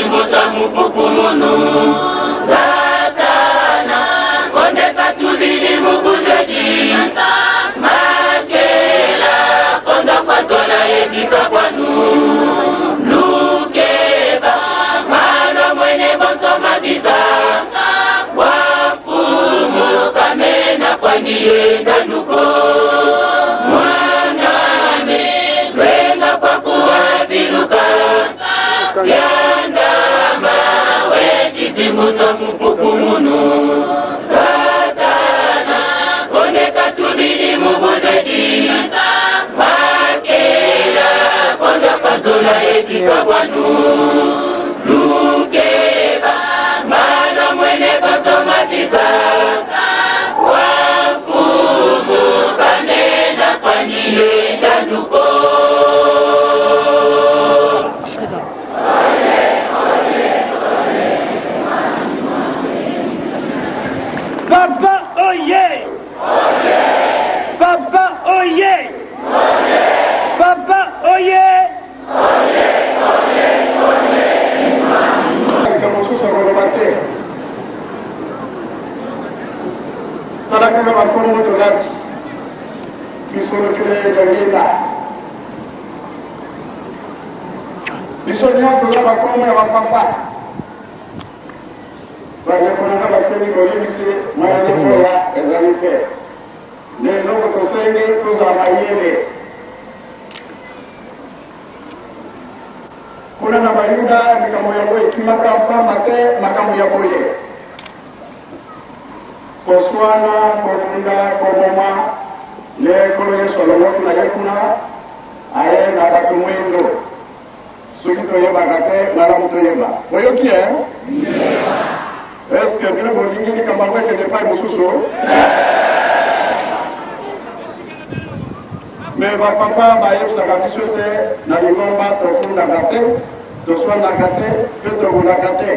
Yedizimbusa mupukumunu Satana Konde katubili mubundeji Makela Konda kwa zola yebika kwanu Lukeba Malo mwene bonso mabiza Wafumu kamena kwa niye danuko Mwaname Lwenga kwa kuwabiruka Yandama Wejizimbusa mupukumunu Satana Konde katubili mubundeji Makela Konda kwa zola yebika kwanu Lukeba Malo mwene bonso mabiza Wafumu kamena kwa niye danuko Papa oye! Papa oye! Papa oye! Sadakana makono mutulati bisoro kile dalila bisoro ya kula makono ya mapapa baya kuna kama semi ko yimisi mara ni ko ya ezalite ne loko to senge to za mayele kuna na bayuda nikamoya boye kimakamba mate makamu ya boye Koswana, Korunda, Komoma, le koloye Solomon na yekuna, aye na batumwendo. Sukito yeba kate, mala muto yeba. Voyo qui est? Est-ce que bien vous dites que Mbangwe ce n'est pas Moussousso? Mais ma papa, ma yep sagabisote, na lingomba, tokunda kate, toswana kate, petoguna kate.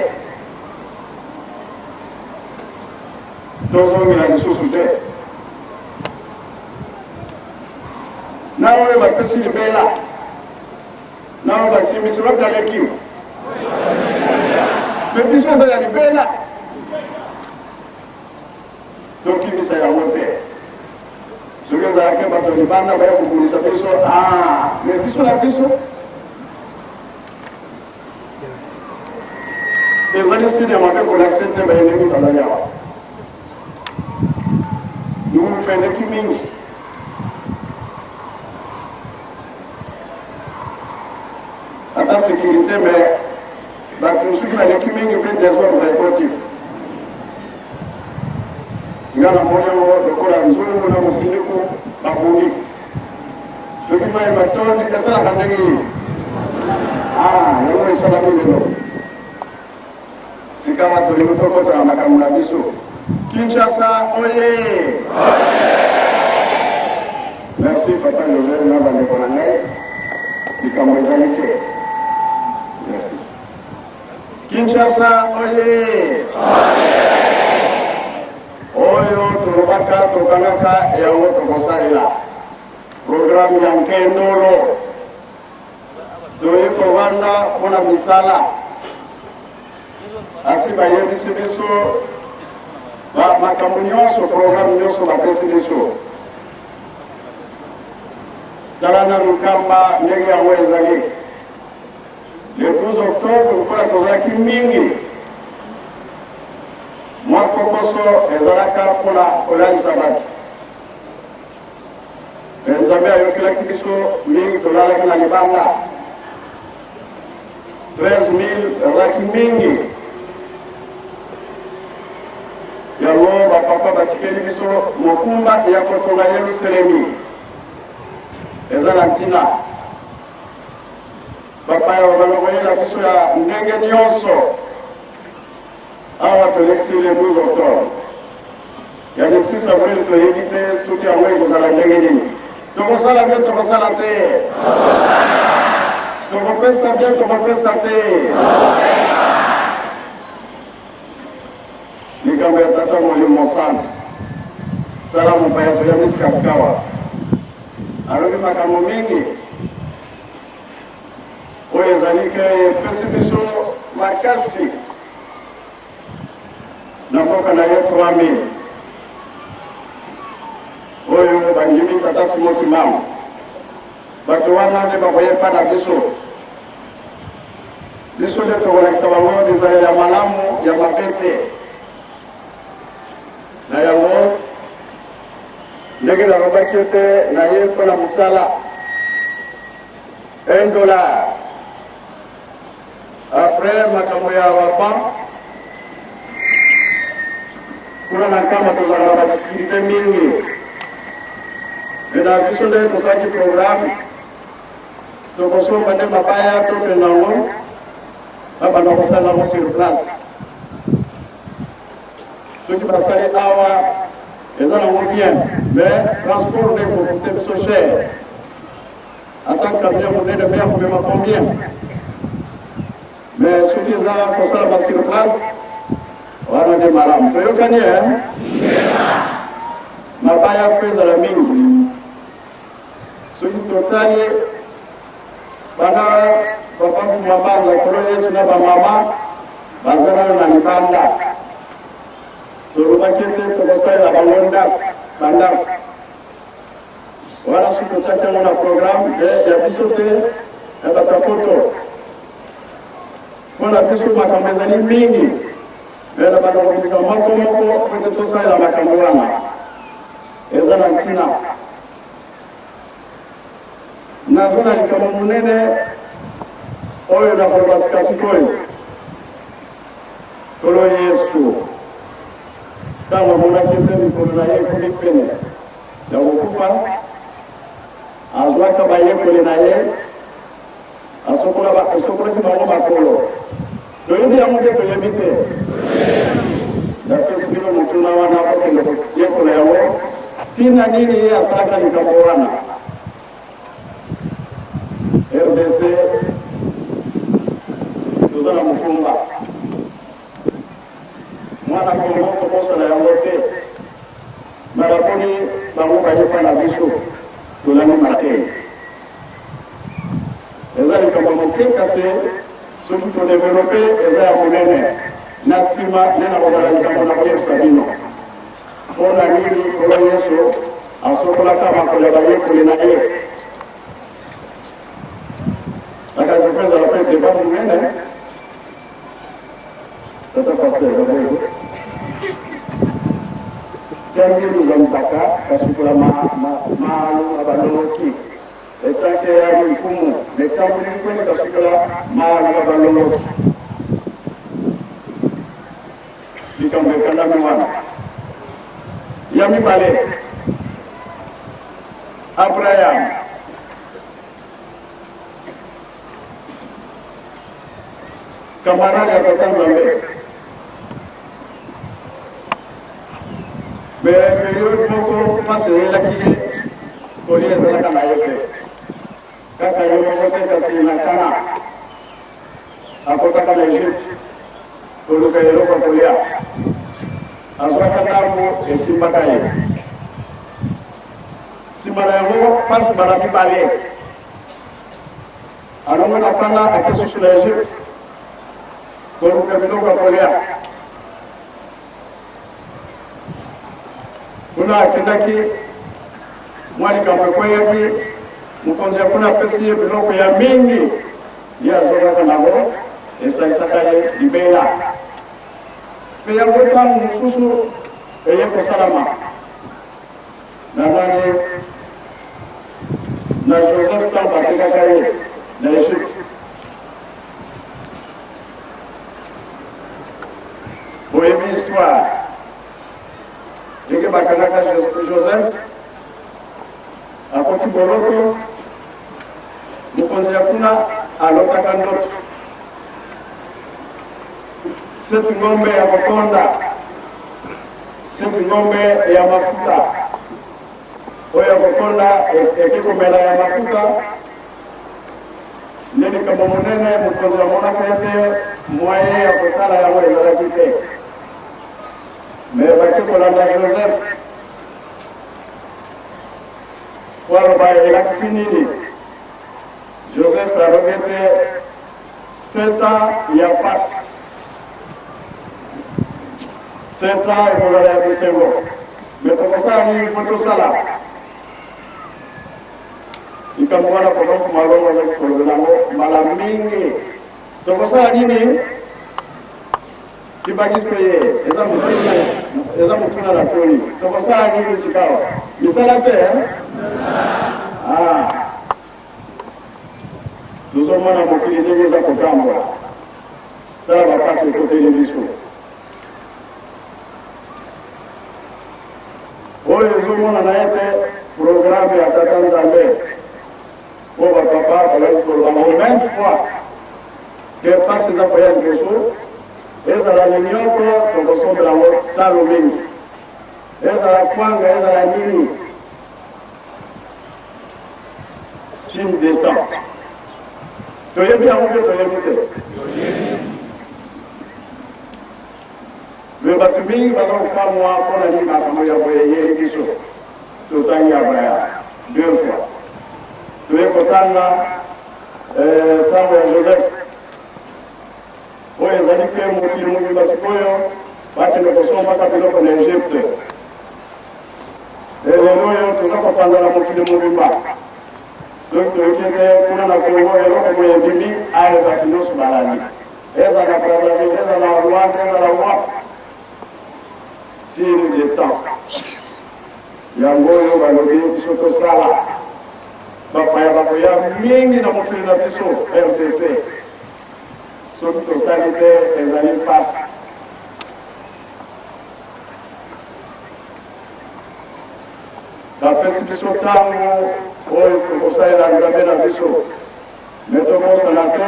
Tozongira lisusu te nawe bapesi libela nawe basimbisi babdala kimu me biso eza ya libela tokimisa yango te soki ezalaki bato libanda baya kokumisa biso me biso na biso ezali sine mabe kolakse te bayelengi bazali awa nous faisons des films. À la sécurité, mais nous sommes dans les films qui prennent des ordres réportifs. Il y a un moyen de faire un zoom, on a un film pour la police. Ce qui m'a émergé, c'est ça la pandémie. Nous sommes là pour nous. C'est quand même que nous sommes là pour nous. Kinshasa, oye! Merci, Papa Joseph, nous avons décollé. Merci. Kinshasa, oye! Oyo, Turubaka, Tokanaka, et Awo Tokosaila. Programme Yankendolo. Doye Kovanda, Mona Misala. Asiba Yedisibiso. Makambo nyonso programme nyonso bapesi biso tala na lukamba ndenge yango ezali le 12 octobre lokola tozalaki mingi mwa kokoso ezalaka mpona kolalisa bato nzambe ayokelaki biso mingi tolalaki na libanda 13 000 ezalaki mingi yango bapapa batikeli biso mokumba ya kotonga Yerusalemi eza na ntina papa ya balokolela biso ya ndenge nyonso awa tolekisi le 12 octobre ya le 6 avril toyebi te soki yango ekozala ndenge nini tokosala bien tokosala te tokopesa bien tokopesa te likambo ya tata molimo santu tala mopaya toyamisi kasikawa alobi makambo mingi oyo ezali ke epesi biso makasi na mboka na ye 3000 oyo bangimi tata simoki mama bato wana nde bakoyepa na biso nde tokolakisa bango ezala ya malamu ya mabe te na yango ndenge nalobaki ete na ye mpona mosala $1 apres makambo ya bapa kuna na nkama tozala na badifilite mingi na biso nde tosalaki programme tokosomba nde mabaya tokende nango babanda kosala nango sur place soki basali awa eza nango bien mais transport nde kokute biso cher ata camion monene mpe akomema combien mais soki eza kosala ba sur place wana nde malamu toyokani mabaya mpe ezala mingi soki totali bana babangu mabanza kolo yesu na bamama bazala na libanda tolobaki ete tokosalela bango bandako wana soki totaki yango na programme ya biso te ya batapoto mpona biso makambo ezali mingi me na bandakobisa moko ete tosalela makambo wana eza na ntina naza na likambo monene oyo nakoloba sikasikoyo tolo yesu ntango amonaki ete mikolo na ye ekomi pene ya kokufa azwaka bayekoli na ye asokolaki bango makolo toyebi yango te toyebi te napesi bino motuna wana okende koyekola yango ntina nini ye asalaka likambo wana RDC toza na mokumba mwana kongo tokosala yango te malaponi bango bayepa na biso tolandi te eza likambo moke kasi soki todevelope eza ya monene na nsima nde na kozala likambo na koyebisa bino mpo na nini kolo yesu asokolaka makolo ya bayekoli na ye akazipeza la pe deba monene tata pasteur zabego jangi luzamutaka kasukula maalu abaloloki etake ya mfumu nekambuli kwene kasukula maalu abaloloki likambo ekandami wana ya mibale Abraham camarade ya tata Nzambe me periode moko pasi eyelaki ye kolia ezalaka na ye te kaka ye moko te kasi na Kana akotaka na Egypte koluka eloko kolia azwaka ntango esimbaka ye nsima na yango pasi bana mibale alongo na Kana ake susu na Egypte koluka biloko kolia kuna akendaki mwa likambo ekweyaki mokonzi ya kuna apesi ye biloko ya mingi ye azwakaka nango esalisaka ye libela mpe yango ntango mosusu eye kosalama na nani na Joseph ntango batekaka ye na Egypte boyebi histoire ndenge bakangaka Joseph akoti boloko mokonzi ya kuna alotaka ndoto seti ngombe ya kokonda seti ngombe ya mafuta oyo ya kokonda ekikomela ya mafuta nde likambo monene mokonzi amonaka ete mwaye ya kotala yango ezalaki te me baki kolanda Joseph waloba elakisi nini Joseph alobi ete 7 ans, il y a passe. 7 ans, il faut aller à c'est bon. Mais pour ça, il faut tout ça là. Il faut voir la problème pour m'avoir avec le gouvernement, malamingi. Donc pour ça, il dit, qui va dire que les hommes sont la folie. Donc pour ça, il dit, c'est ça la terre. Ah. Nous sommes en train de utiliser les accompagnements. Ça va passer le côté des discours. Oui, nous sommes en train de programmer à Tatanzambé. Pour votre papa, pour la même fois que passe les employés de Rousseau, et à la réunion pour le son de la mort, Talomini. Et à la Kwanga, et à la Nini. Signe des temps. Tu es bien ou tu es limité? Le bâtiment va donc pas moi pour la nuit, comme il y a voyagé les choses. Tout le temps, il y a 2 fois. Tu es content là, Samuel Joseph. Oui, ils ont dit que mon petit monde va se faire, parce que nous sommes pas capables de l'Égypte. Et les noms, tout ça, qu'on prend dans la moitié de mon vivant. Donc, tu es pour la Congo, et l'autre, pour les demi, à les bâtiments sur Balani. Et ça n'a pas de vie, ça n'a pas de loi, ça n'a pas de loi. Signe des temps. Yango, yo, va le dire, surtout ça là. Bakoya mingi na mokili na biso RDC soki tosali te ezali mpasi bapesi biso ntango oyo tokosalela nzambe na biso me tokosala te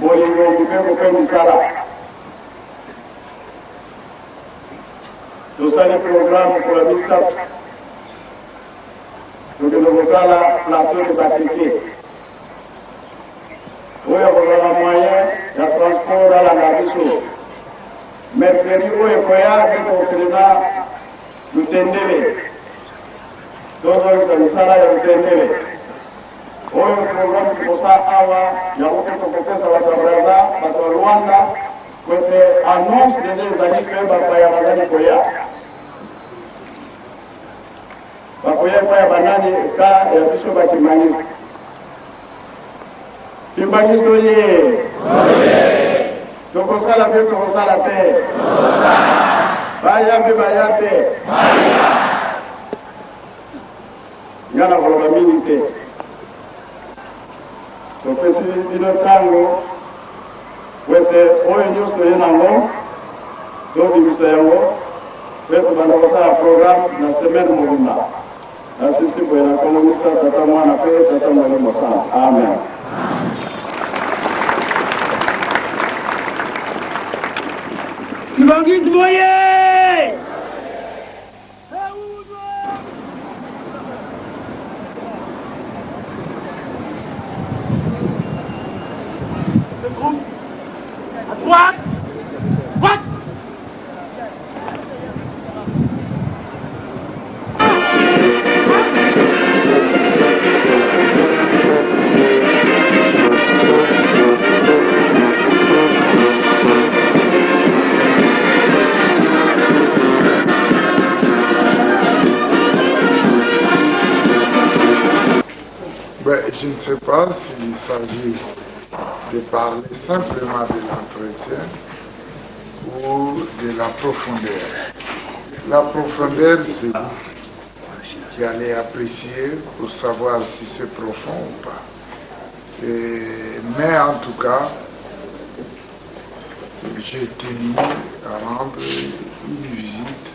bolingo mpe kope misala tosali programme kola misato donc nous avons la plateau de Batiké. Oui, on a un moyen de transport à la Nabiso. Mercredi, oui, il faut y aller pour que nous tendez. Donc, ça là, nous tendez. Oui, le programme pour ça, il y a beaucoup de choses à la Braza, à la Rwanda, côté annonce des années que va y avoir. Bakoya kwa banani ka ya biso ba kimangisi. Kimangisi oye. Oye. Tokosala pe tokosala te. Tokosala. Baya pe baya te. Baya. Ngana koloba mingi te. Topesi bino tango wete oyo nyonso yenango tobimisa yango pe tobanda kosala programme na semaine mobimba. Asisi kwa na komunisa tata mwana pe tata mwalimu sana. Amen. Kibangisi moye! À droite! Droite! Je ne sais pas s'il s'agit de parler simplement de l'entretien ou de la profondeur. La profondeur, c'est vous qui allez apprécier pour savoir si c'est profond ou pas. Mais en tout cas, j'ai tenu à rendre une visite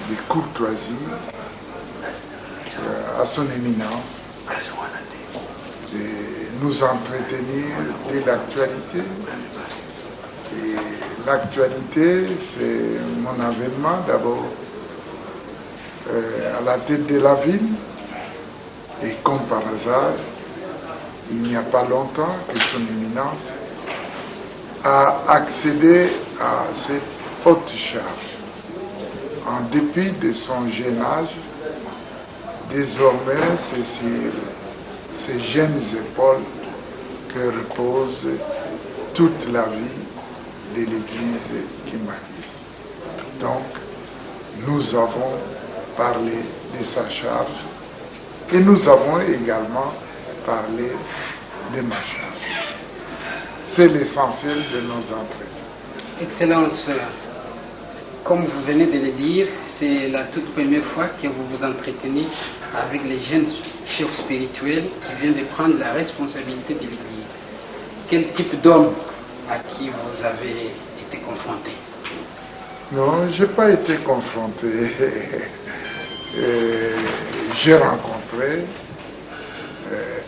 de courtoisie à son éminence, de nous entretenir de l'actualité. Et l'actualité, c'est mon avènement d'abord à la tête de la ville. Et comme par hasard, il n'y a pas longtemps que son éminence a accédé à cette haute charge. En dépit de son jeune âge, désormais c'est sur ses jeunes épaules que repose toute la vie de l'Église kimbanguiste. Donc, nous avons parlé de sa charge et nous avons également parlé de ma charge. C'est l'essentiel de nos entretiens. Excellence, comme vous venez de le dire, c'est la toute première fois que vous vous entretenez avec les jeunes chefs spirituels qui viennent de prendre la responsabilité de l'Église. Quel type d'homme à qui vous avez été confronté? Non, je n'ai pas été confronté. J'ai rencontré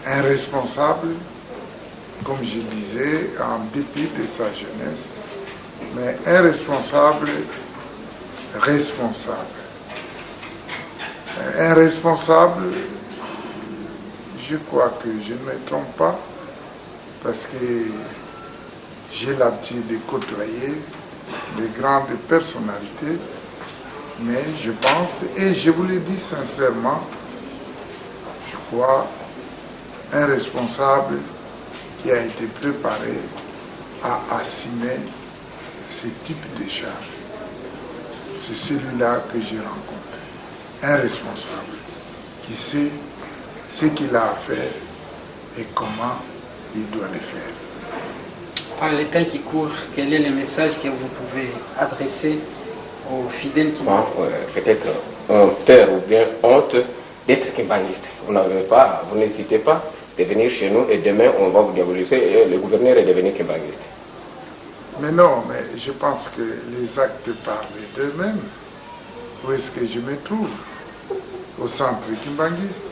un responsable, comme je disais, en dépit de sa jeunesse, mais un responsable responsable. Un responsable, je crois que je ne me trompe pas, parce que j'ai l'habitude de côtoyer de grandes personnalités, mais je pense, et je vous le dis sincèrement, je crois, un responsable qui a été préparé à assumer ce type de charge. C'est celui-là que j'ai rencontré. Un responsable qui sait ce qu'il a à faire et comment il doit le faire. Par le temps qui court, quel est le message que vous pouvez adresser aux fidèles qui peut-être peur ou bien honte d'être kimbanguiste. Vous n'hésitez pas de venir chez nous et demain on va vous diaboliser et le gouverneur est devenu kimbanguiste. Mais non, mais je pense que les actes parlent d'eux-mêmes. Où est-ce que je me trouve? Au centre kimbanguiste.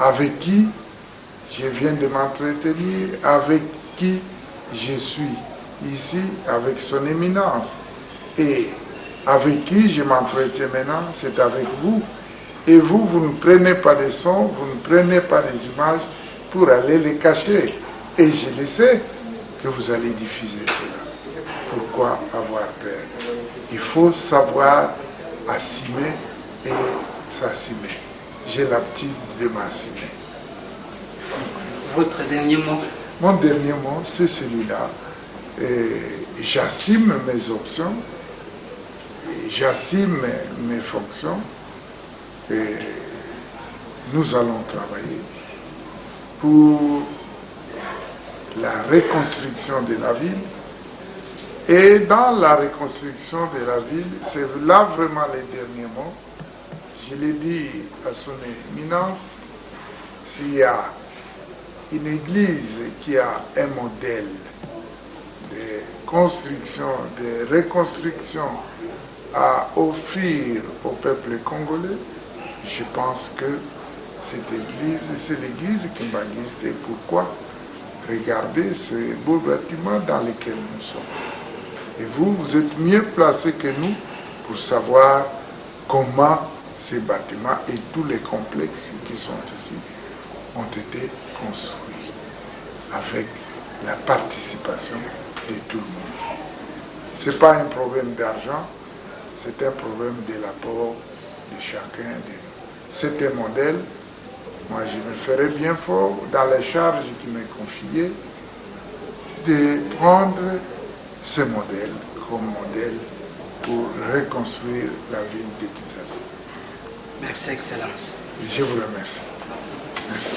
Avec qui je viens de m'entretenir, avec qui je suis ici, avec son éminence. Et avec qui je m'entretiens maintenant, c'est avec vous. Et vous, vous ne prenez pas des sons, vous ne prenez pas des images pour aller les cacher. Et je le sais que vous allez diffuser cela. Pourquoi avoir peur? Il faut savoir assumer et s'assumer. J'ai l'habitude de m'assumer. Votre dernier mot? Mon dernier mot, c'est celui-là. J'assume mes options, j'assume mes fonctions, et nous allons travailler pour la reconstruction de la ville. Et dans la reconstruction de la ville, c'est là vraiment les derniers mots. Je l'ai dit à son éminence, s'il y a une église qui a un modèle de construction, de reconstruction à offrir au peuple congolais, je pense que cette église, c'est l'église kimbanguiste. Et pourquoi? Regardez ce beau bâtiment dans lequel nous sommes. Et vous, vous êtes mieux placés que nous pour savoir comment ces bâtiments et tous les complexes qui sont ici ont été construits avec la participation de tout le monde. Ce n'est pas un problème d'argent, c'est un problème de l'apport de chacun de nous. C'est un modèle. Moi, je me ferais bien fort, dans les charges qui m'est confiées, de prendre ce modèle comme modèle pour reconstruire la ville de Kinshasa. Merci, Excellence. Je vous remercie. Merci.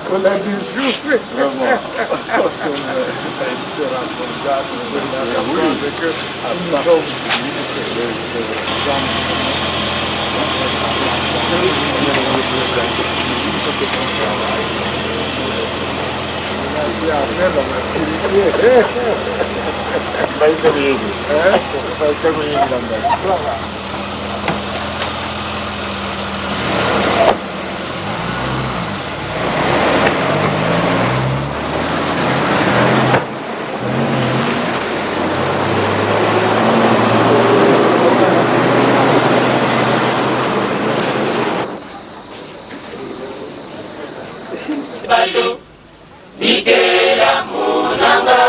On a dit jouer. Vraiment. bikela munanga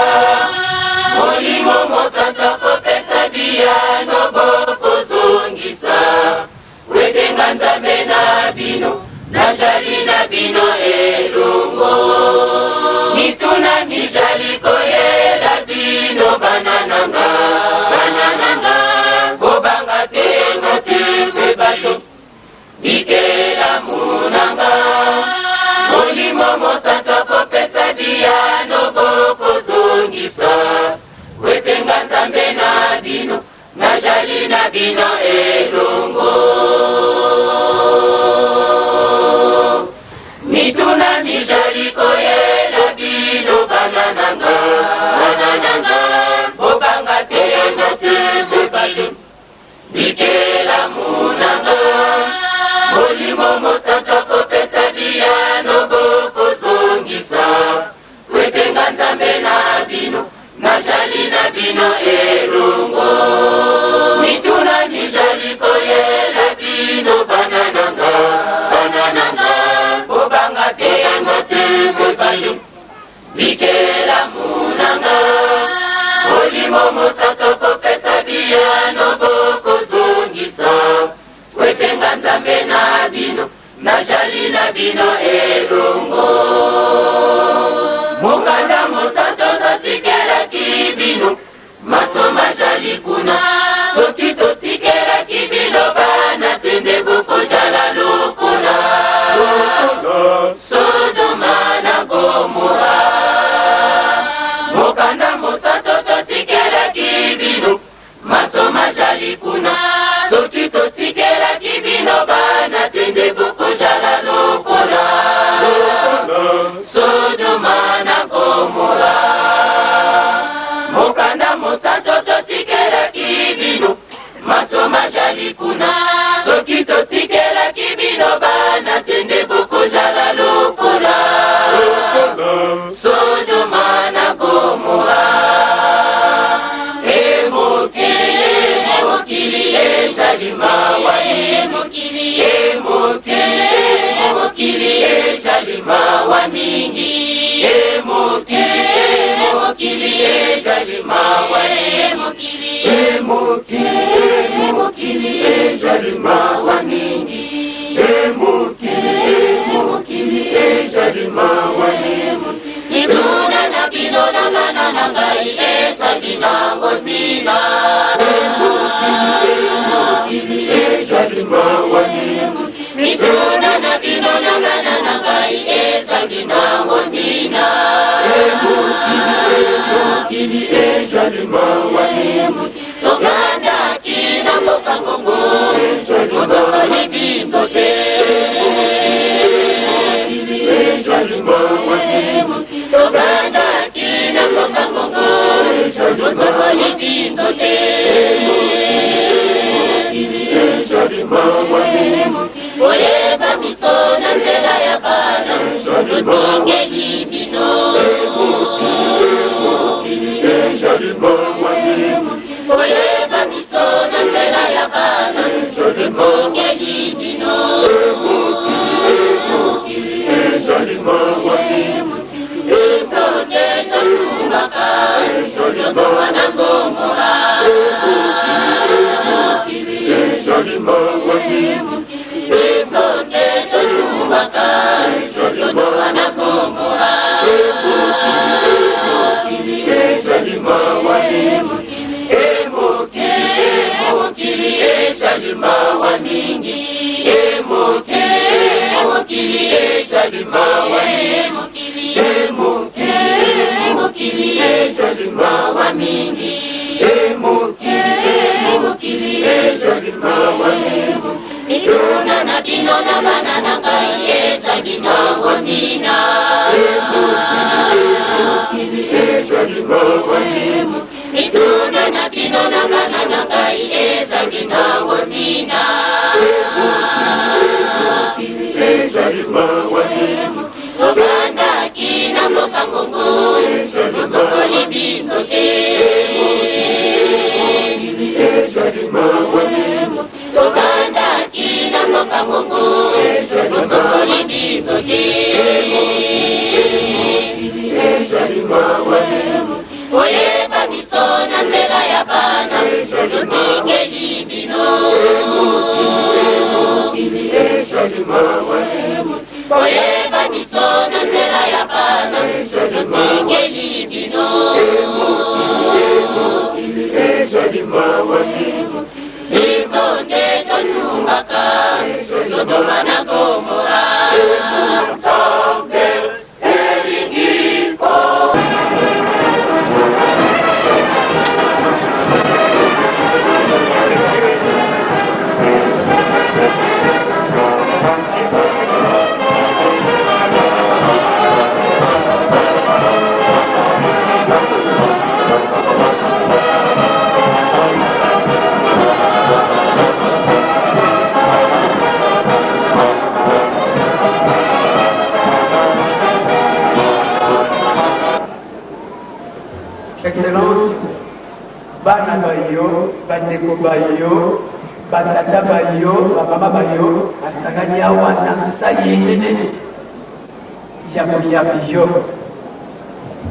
molimo mosantu kopesa biyano bokozongisa wetenga nzambe na bino najali na bino elongo mituna mijali koyela bino banananga kobanga tenga tembe bato bikela munanga molimo mosantu kopesa biyano bokozongisa wetenga nzambe na bino najali na bino elongo mituna mijali koyela bino banananga bobanga tenga tembe bato bikela munanga molimo mosantu kopesa biyano bokozongisa wetenga nzambe na bino najali na bino elongo mituna mijali koyela bino banananga bobanga tenga tembe bato bikela munanga molimo mosantu kopesa biyano bokozongisa wetenga nzambe na bino najali na bino elongo mokanda mosantu totikelaki bino maso majali kuna soki totikelaki bino bana tende bokozala lokola Sodoma na Gomora mokanda mosantu totikelaki bino maso majali kuna soki totikelaki bino bana tende bokozala lokola Sodoma na Gomora mokanda mosantu totikelaki bino maso majali kuna soki totikelaki bino bana tende bokozala lokola Sodoma na Gomora emokili ezali mawa emokili ezali mawa mingi emokili ezali mawa emokili ezali mawa mingi emokili ezali mawa mituna na bino na bana na ngai ezali nango ntina emokili ezali mawa mituna na bino na bana na ngai ezali nango ntina emokili ezali mawa tokandaki na mboka ngongo mososoli biso te tokandaki na mboka ngongo mososoli biso te oyeba biso na nzela ya bana totingeli bino oyeba biso na nzela ya bana totingeli bino biso te totumbaka Sodoma na Gomora biso te totumbaka Sodoma na Gomora emokili ezali mawa mingi emokili ezali mawa emokili ezali mawa mingi emokili ezali mawa mituna na bino na bana na ngai ezali nango ntina emokili ezali mawa mituna na bino na bana na ngai ezali nango ntina emokili ezali mawa tokandaki na mboka ngongo mososoli biso te tokandaki na mboka ngongo mososoli biso te oyeba biso na nzela ya bana totikeli bino oyeba biso na nzela ya bana totikeli bino biso nde totumbaka Sodoma na Gomora. Excellence, bana bayo, bandeko bayo, batata bayo, bamama bayo, asangani awa na sayene ya biyo.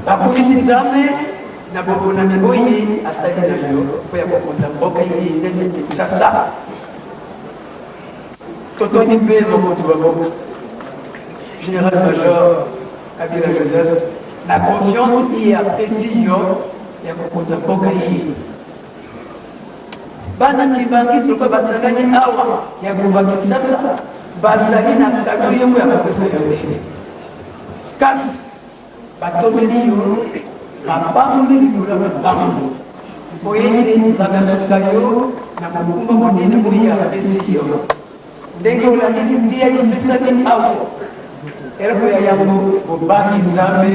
Bakumisi nzambe na bobona miboyi asali na yo po ya kokonza mboka iyi nene Kinshasa. Totoni mpe mokoto bango, Général Major Kabila Joseph, na confiance et apprécie yo ya kokonza mboka iyi. Bana kibangisi lokwa basangani awa ya kuba Kinshasa bazali na kado yo ya kopesa yo te. Kasi batomeli yo babambeli yo na bambo oyende nzakasuka yo na mokumba monene moyi apesi yo ndenge olandiki ntia yipesaki awa eloko ya yango bobangi nzambe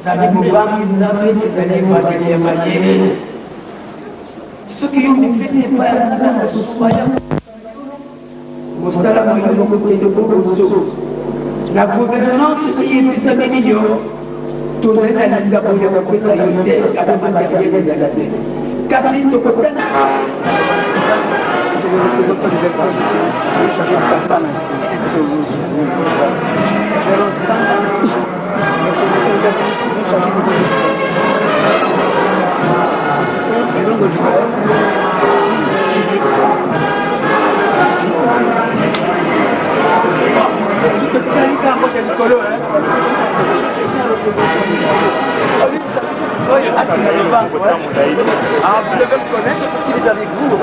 zali bobangi nzambe ezali ebandeli ya mayele soki yo mipesi epai ya nzambe na kosuba ya mosala moyo mokokende boboso la gouvernance qui est epesaki yo tozali na likambo ya kopesa yo te ata materiel ezali te kasi tokotana c'est le représentant du département de chacun campagne sur ah, vous devez me connaître parce qu'il est avec vous.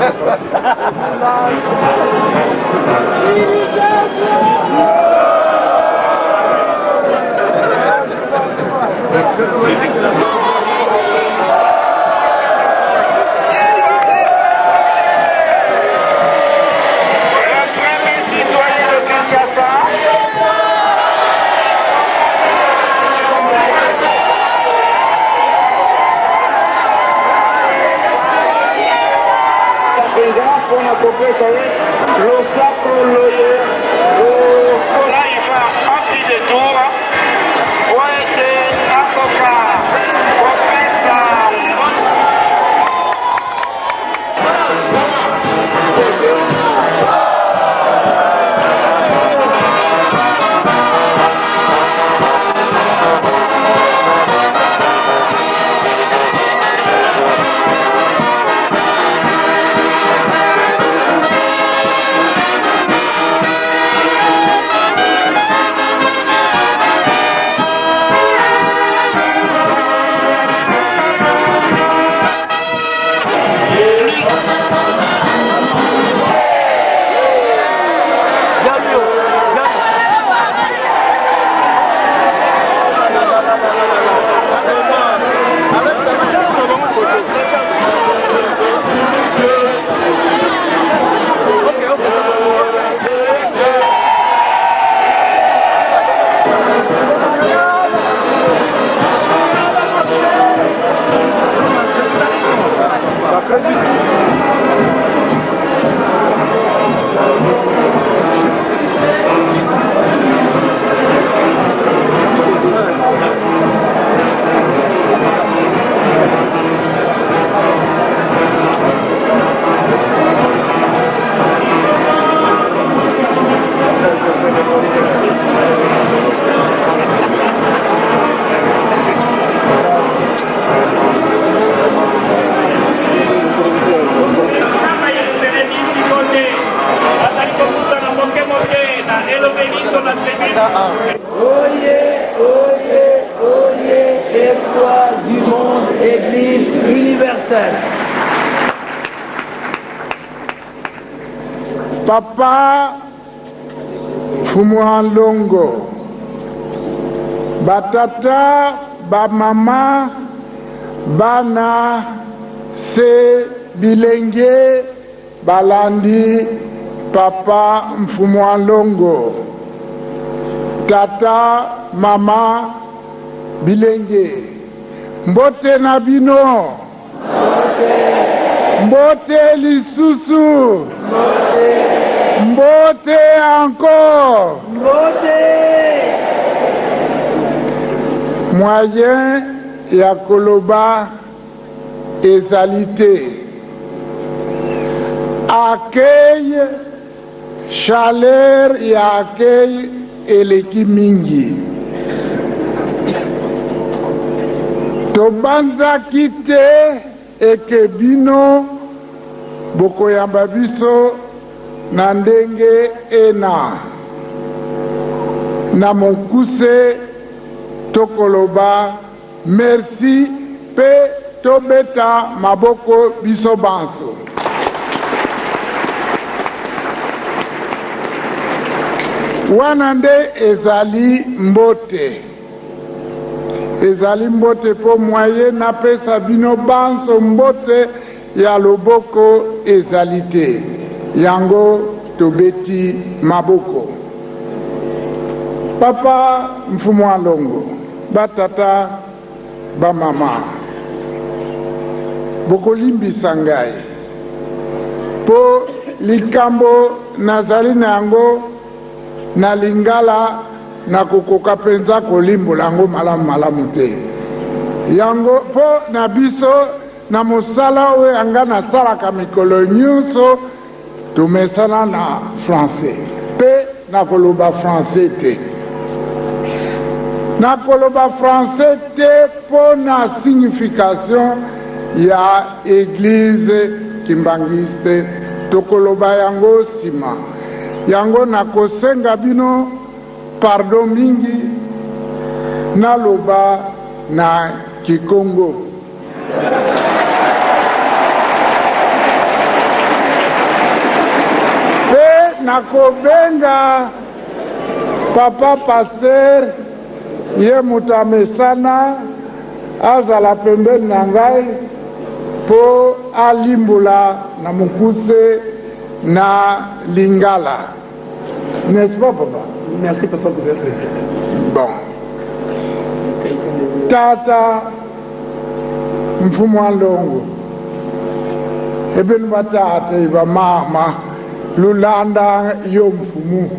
Lo sacro lo Colaifa anti de tour puede apoca opesa universelle. Papa Fumuan Longo, batata, ba mama, bana, se bilenge, balandi, papa Fumuan Longo, tata, mama, bilenge, mbote na bino, mbote lisusu, mbote encore, moyen ya koloba ezalité, accueil, chaleur ya accueil eleki mingi. Tobanzaki te eke bino bokoyamba biso na ndenge ena na mokuse tokoloba merci pe tobeta maboko biso banso. Wana nde ezali mbote, ezali mbote po moyen napesa bino banso mbote ya loboko ezali te, yango tobeti maboko. Papa Mfumua Longo, batata, bamama, bokolimbisa ngai po likambo nazali na yango na lingala na kokoka penza kolimbola yango malamu te. Yango po na biso na mosala oyo anga nasalaka mikolo nyonso tumesana na français pe na koloba français te. Na koloba français te po na signification ya église kimbangiste tokoloba yango sima. Yango na kosenga bino pardon mingi na loba na Kikongo. Pe na kobenga papa pasteur ye mutamesana azala pembeni na ngai po alimbula na mukuse na lingala. N'est-ce pas, papa? Merci, papa gouverneur. Bon. Tata Mfumua Longo, eben batata iba mama lulanda yo mfumu.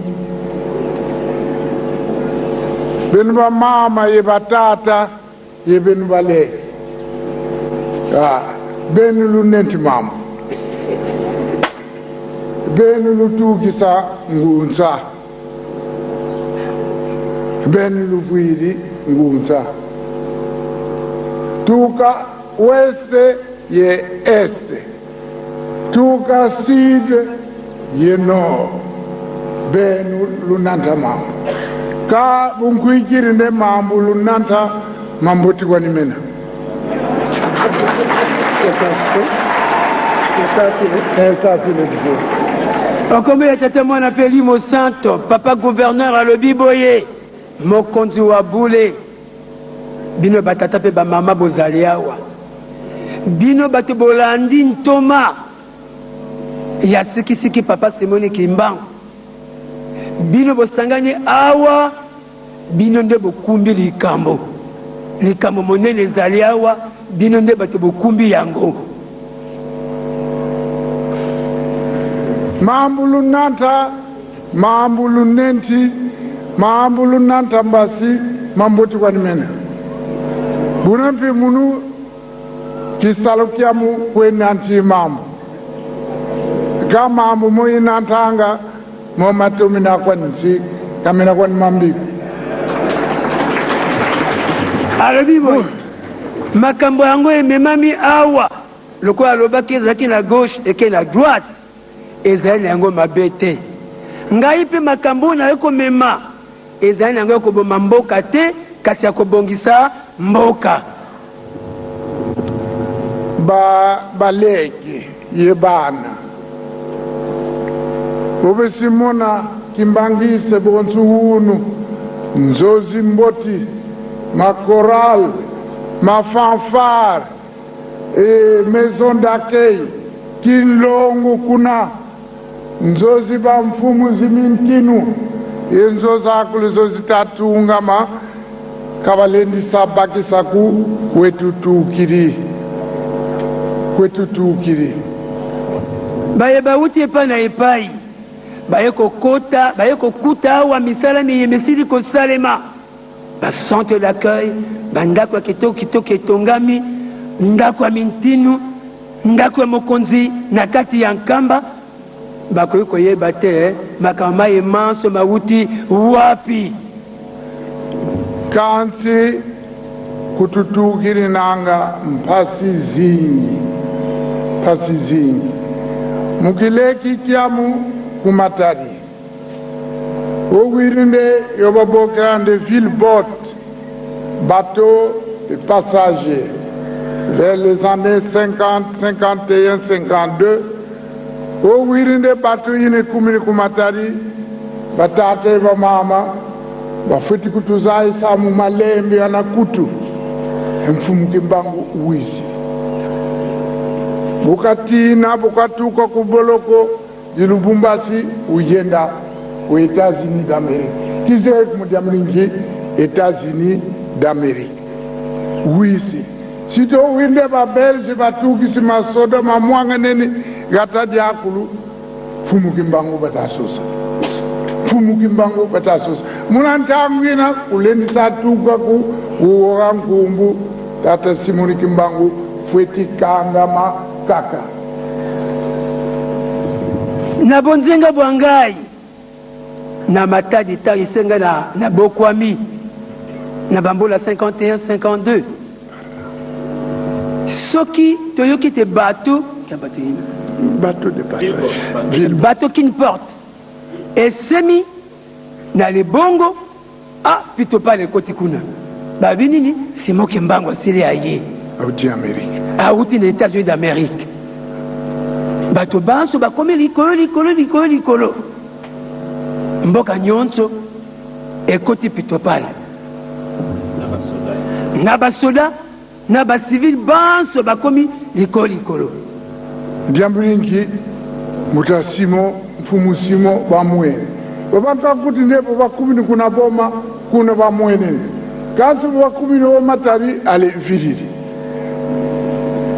Ben ba mama iba tata yeben bale. Ben lunenti mama. Ben lutugisa ngunza. Ben luvuiri ngunza. Tuka weste ye este. Tuka sud ye nord. Ben lunanta mama. Ka bunkuikiri ne mambu lunanta mambuti kwa nimena. Okombe ya tete mwana peli mo santo, papa gouverneur à Lobiboye, mokonzi wa bule, bino batata pe ba mama bozali awa, bino bato bolandi ntoma, ya siki papa Simoni Kimbangu, bino bosangani awa, bino nde bokumbi likambo monene ezali awa, bino nde bato bokumbi yango. Mambulu nanta, mambulu nenti, mambulu nanta mbasi, mambuti kwa nimena. Bunampi munu kisalukiamu kwe nanti mambu. Kama mambu mui nantanga, momatumina kwa nisi, kamina kwa nimambiku. Arabibo, makambo yango ememami awa, loko alobaki ezaki na gauche eke na droite. Ezali yango mabete ngai pe makambo na yeko mema ezali yango koboma mboka te kasi akobongisa mboka. baleke yebana ube simona kimbangise bonsuhunu nzozi mboti makoral mafanfare maison d'accueil kinlongu kuna nzozi ba mfumu zimintinu yenzozi akulu zozitatunga ma kabalendisa bakisa ku kwetutukiri baye bauti epa na epai baye kokuta awa misala miyemesili kosalema bacentre d'accueil bandako ya kitoko etongami ndako ya mintinu ndako ya mokonzi na kati ya nkamba bakoki koyeba te makambo ma emanso mauti wapi kansi kututukiri nanga mpasi zingi mukileki kiamu kumatari owirinde yobabokande vilbot bateau de passagers vers les années 50, 51, 52 owirinde bateau yine kumini kumatari batate bamama bafuti kutuzai samu malembe yana kutu mfumu kimbangu uwisi bukatina bukatuka kuboloko zilubumbasi ujenda aux États-Unis d'Amérique kize mudiamringi États-Unis d'Amérique uwisi sito winde ba belge batukisi masoda mamwanga nene gata diakulu fumu kimbangu batasosa munantangwina kulendisa tuka ku uoga nkumbu tata Simoni Kimbangu fweti kanga makaka na bonzenga bwangai na matadi tarisenga na bokwami na bambola 51 52 soki toyoki te bateau de passage bateau qui ne porte esemi na lebongo pito pale koti kuna babi nini Simon Kimbangu asili aye auti na États-Unis d'Amérique bato banso bakomi likolo mboka nyonso ekoti pito pale na basoda na basivile banso bakomi likolo ndiambulingi muta Simon mfumu Simon bamwene babanta kuti ndipo bakumi kuna boma kuna bamwene kanso bakumi no matari ale viriri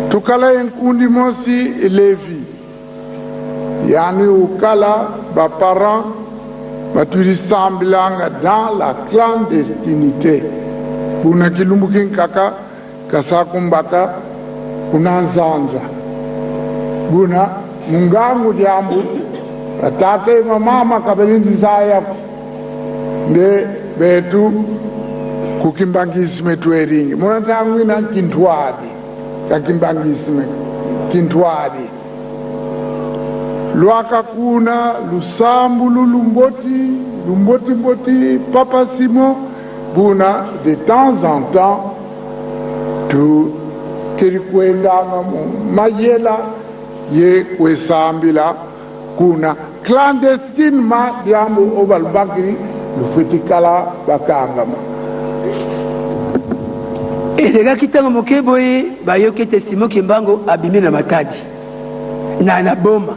tukala enkundi mosi levi yani ukala ba parents batulisambilanga dans la clandestinité kuna kilumbukin kaka kasakumbaka kuna nzanza buna mungangu diambu atate mama kabelinzi saya nde betu kukimbangisime tweringi munatangwina kintwadi kakimbangisime kintwadi lwaka kuna lusambu lumboti papa Simon buna de temps en temps tu kerikwendanga mayela ye kwesambila kuna clandestinement diambo obalbakiri lufetikala bakangama elekaki ntango moke boye bayoki ete Simon Kimbangu abimi na matadi na boma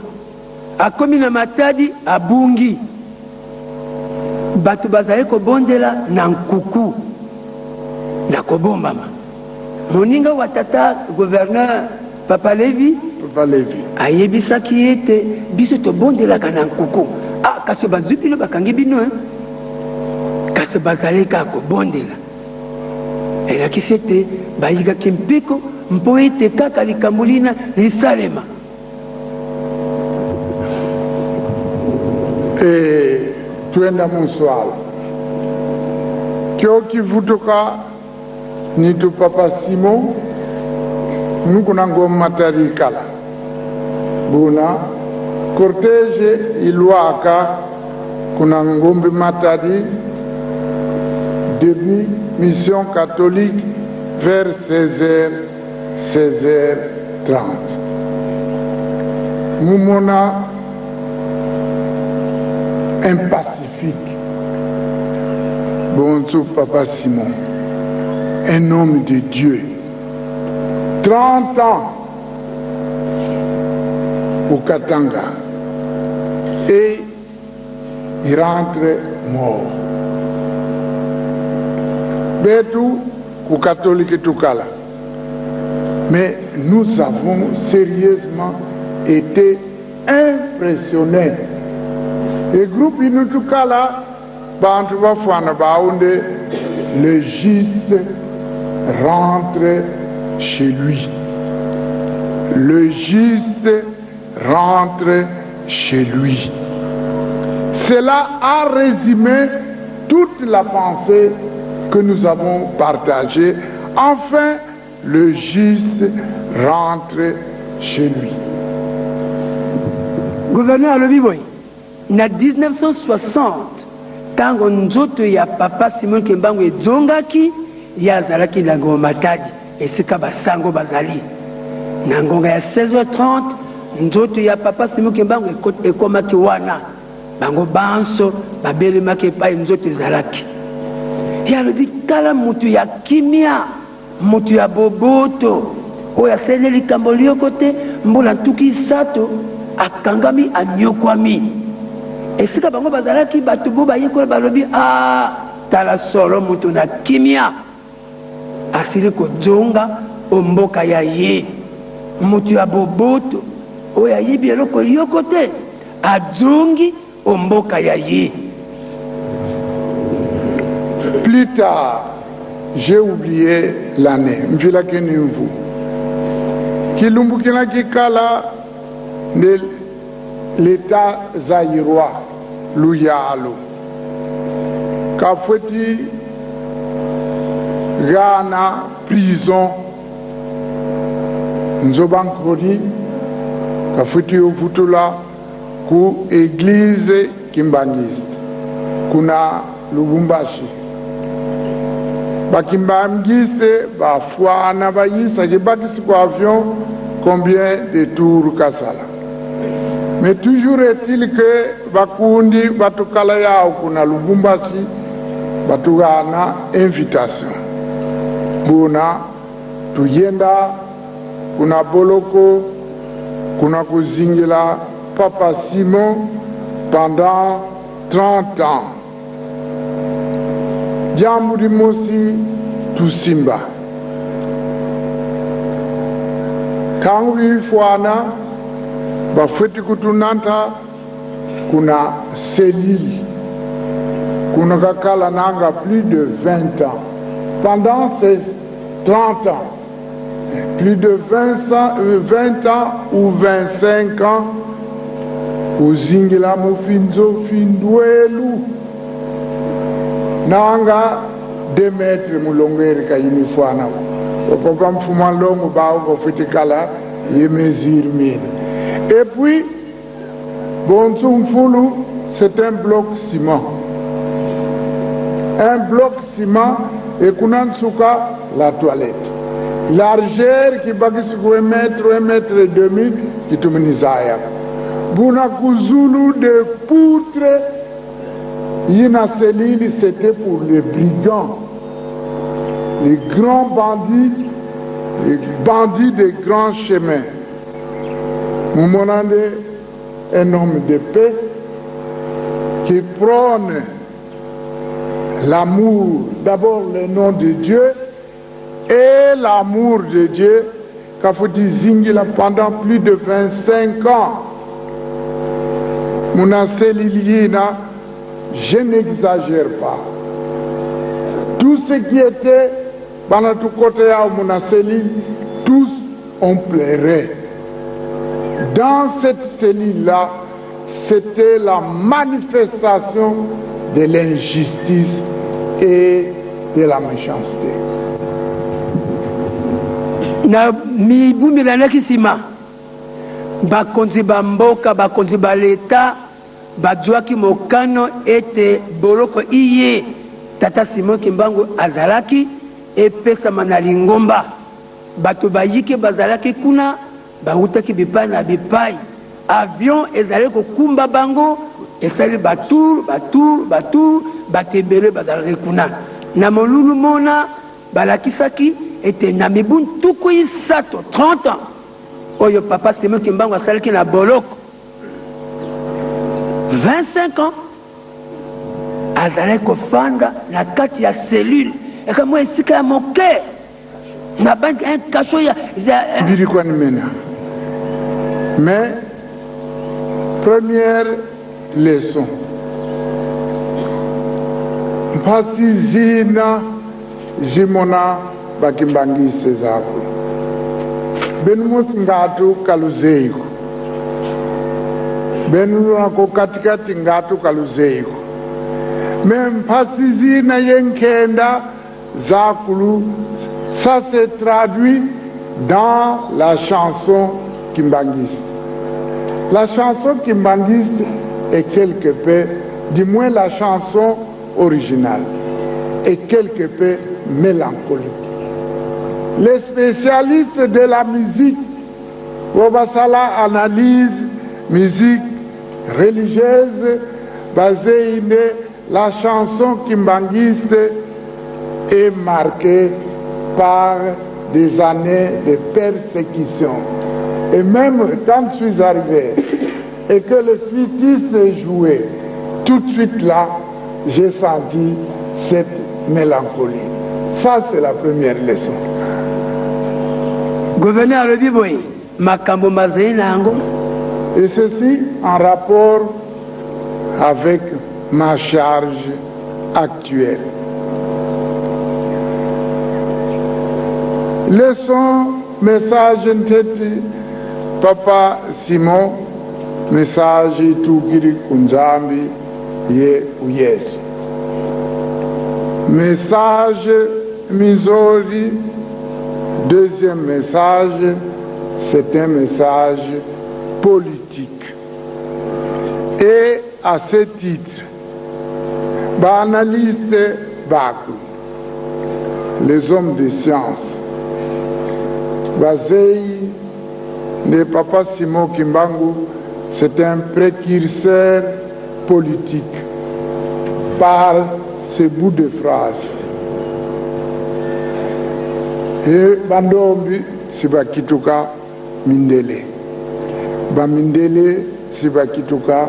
akomi na matadi abungi bato bazali kobondela na nkuku na kobombama moninga wa tata gouverneur Papa Levi ayebisaki ete biso tobondelaka na nkuku kasi bazwi bino bakangi bino kasi bazali kaka kobondela elakisi ete bayikaki mpiko mpo ete kaka likambo lina lisalema twenda muswala kyo kivutuka nitu Papa Simon nukuna ngoma matarikala buna cortege ilwaka kuna ngombe matari début mission catholique vers 16h 30. Moumona, un pacifique. Bonjour Papa Simon, un homme de Dieu. 30 ans au Katanga. Et il rentre mort. Betou, au catholique tout cas là. Mais nous avons sérieusement été impressionnés. Le groupe in tout cas là, le giste rentre chez lui. Le giste rentre chez lui. Cela a résumé toute la pensée que nous avons partagée. Enfin, le giste rentre chez lui. Gouverneur Alobiboy, en 1960, tango nzoto ya Papa Simon Kimbangu ezongaki yazalaki na Matadi esika basango bazali. Na ngonga ya 16h30, nzoto ya Papa Simon Kimbangu ekomaki wana. Bango banso babelemaki epai nzoto ezalaki. Yalobi tala mutu ya kimia, mutu ya boboto, oyo asene likambo lioko te, mbula ntuki sato akangami anyokwami. Esika bango bazalaki bato bo bayekola balobi tala solo mutu na kimia asili kojonga omboka ya ye. Mutu ya boboto oyo ayebi eloko lioko te ajongi omboka ya ye. Plus tard, j'ai oublié l'année. M'fila keninvu. Kilumbu kina kikala l'état zaïrois, Louyalo. Kafweti Ghana, prison. Nzobankoni, Kafweti Ovutula, ku église kimbangiste. Kuna Lubumbashi. Bakimbangiste, Bafouana, Baïsa, j'ai bâti quoi avion, combien de tours Kassala. Mais toujours est-il que Bakundi, Batukalaya, Kuna Lubumbashi, Batugana, invitation. Buna, Tuyenda, Kuna Boloko, Kuna Kuzingila, Papa Simon, pendant 30 ans. Jamuri Mosi, Tusimba. Kangui Fouana, Bafweti Kutunanta, Kuna Selili. Kuna Kakala Nanga plus de 20 ans. Pendant ces 30 ans, plus de 20 ans ou 25 ans, Uzingila Mufinzo Findwelu. Nanga 2 mètres mulongeri ka yinifwana. Okoka mfuma longo ba ofitikala ye mesure 1000. Et puis Bonsu Mfulu, c'est un bloc ciment. Un bloc ciment et Kunansuka la toilette. Largeur qui bagisi 1 mètre et demi qui tuminizaya. Buna kuzulu de poutre. Yina Selili, c'était pour les brigands, les grands bandits des grands chemins. Moumonande, un homme de paix qui prône l'amour, d'abord le nom de Dieu et l'amour de Dieu, qu'a fait Zingila pendant plus de 25 ans. Mouna Selili, je n'exagère pas. Tout ce qui était dans notre côté à Mounaseli, tous ont pleuré. Dans cette cellule-là, c'était la manifestation de l'injustice et de la méchanceté. Na mibu milana kisima bakonzi bamboka bakonzi baleta Badjouaki mokano ete boloko iye Tata Simon Kimbangu azalaki epesa manalingomba bato bayike bazalaki kuna bautaki bipai na bipai avion ezali kokumba bango esali batour bakebele bazalaki kuna na molulu mona balakisaki ete na mibu ntuku isato 30 ans oyo papa Simon Kimbangu asalaki na boloko 25 ans azalaki kofanda na kati ya cellule ekamwa esika ya moke na banki un cachot ya birikwa nimena. Mais première leçon mpasi zina jimona bakimbangise zako benumosi ngatu kaluzeiko benunako katikati ngatu kaluzeiko me mpasi zina yenkenda zakulu. Ça se traduit dans la chanson kimbanguiste. La chanson kimbanguiste est quelque peu, du moins la chanson originale, est quelque peu mélancolique. Les spécialistes de la musique, Wabasala analyse musique religieuse basée sur la chanson kimbanguiste est marquée par des années de persécution. Et même quand je suis arrivé et que le flûtiste jouait, tout de suite là, j'ai senti cette mélancolie. Ça, c'est la première leçon. Gouverneur Lebiboy, Makambo Mazenango. Et ceci en rapport avec ma charge actuelle. Leçon, message nteti, Papa Simon, message tukiri kunjambi ye uyesu. Message Misori, deuxième message, c'est un message politique. Et à ce titre, analyste Bakou, les hommes de science, Bazei de Papa Simon Kimbangu, c'est un précurseur politique par ces bouts de phrases. Et Bandombi Sibakituka Mindele. Bamindele Sibakituka